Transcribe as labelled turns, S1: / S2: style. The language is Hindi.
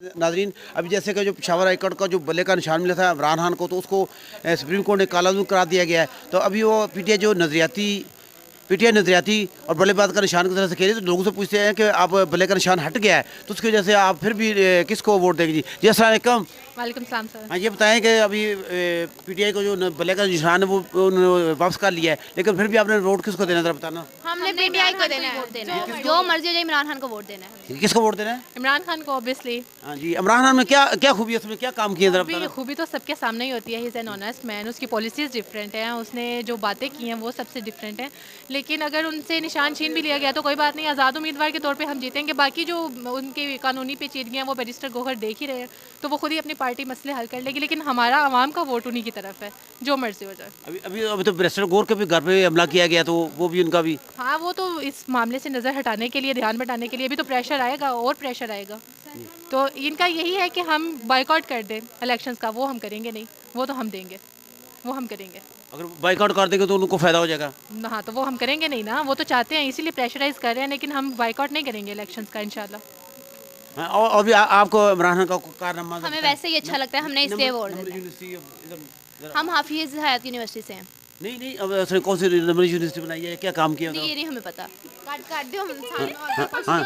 S1: नाजरीन, अभी जैसे कि जो पेशावर हाई कोर्ट का जो बल्ले का निशान मिला था इमरान खान को, तो उसको सुप्रीम कोर्ट ने कालाजूम करार दिया गया है। तो अभी वो पीटीआई नजरियाती और बल्लेबाज का निशान की तरह से खेले, तो लोगों से पूछते हैं कि आप बल्ले का निशान हट गया है तो उसकी वजह से आप फिर भी किसको वोट देंगे? जी अस्सलाम वालेकुम।
S2: वालेकुम सलाम सर।
S1: हाँ, ये बताएं कि अभी पीटीआई को जो बल्ले का निशान है वो उन्होंने वापस कर लिया है, लेकिन फिर भी आपने वोट किसको देना, जरा बताना।
S2: हमने पीटीआई को देना है, जो मर्जी हो जाए इमरान खान को वोट देना है।
S1: किसको वोट देना है?
S2: इमरान खान को ऑब्वियसली।
S1: हाँ जी, इमरान खान में क्या क्या खूबी है, उसमें क्या काम किए, जरा बताना।
S2: खूबी तो सबके सामने ही होती है, he is an honest man. उसकी पॉलिसीज़ डिफरेंट हैं, उसने जो बातें की हैं वो सबसे डिफरेंट हैं। लेकिन अगर उनसे निशान छीन भी लिया गया तो कोई बात नहीं, आज़ाद उम्मीदवार के तौर पे हम जीतेंगे। बाकी जो उनकी कानूनी पेचीदगियाँ वो बैरिस्टर गोहर देख ही रहे हैं, तो वो खुद ही अपनी पार्टी मसले हल कर लेगी। लेकिन हमारा आवाम का वोट उन्हीं की तरफ है, जो मर्जी हो जाए।
S1: अभी तो बैरिस्टर गौर के भी घर पे हमला किया गया, तो वो भी उनका भी।
S2: हाँ, वो तो इस मामले से नज़र हटाने के लिए, ध्यान बटाने के लिए अभी तो प्रेशर आएगा और प्रेशर आएगा। तो इनका यही है कि हम बाइकआउट कर दें इलेक्शंस का, वो हम करेंगे नहीं, वो तो हम देंगे, वो हम करेंगे।
S1: अगर बाइकआउट कर देंगे तो उनको फायदा हो जाएगा।
S2: हाँ, तो वो हम करेंगे नहीं ना, वो तो चाहते हैं इसीलिए प्रेशराइज कर रहे हैं, लेकिन हम बाइकआउट नहीं करेंगे इलेक्शंस का इंशाल्लाह।
S1: हाँ, और अभी आपको इमरान खान का कारनामा
S3: हमें वैसे ही अच्छा लगता है, हमने इसलिए वोट देना। हम हाफिज हयात यूनिवर्सिटी से हैं।
S1: नहीं, अब उसने कौन सी यूनिवर्सिटी बनाई है, क्या काम किया?
S3: नहीं, ये नहीं हमें पता। काट काट दो हम।
S1: हाँ,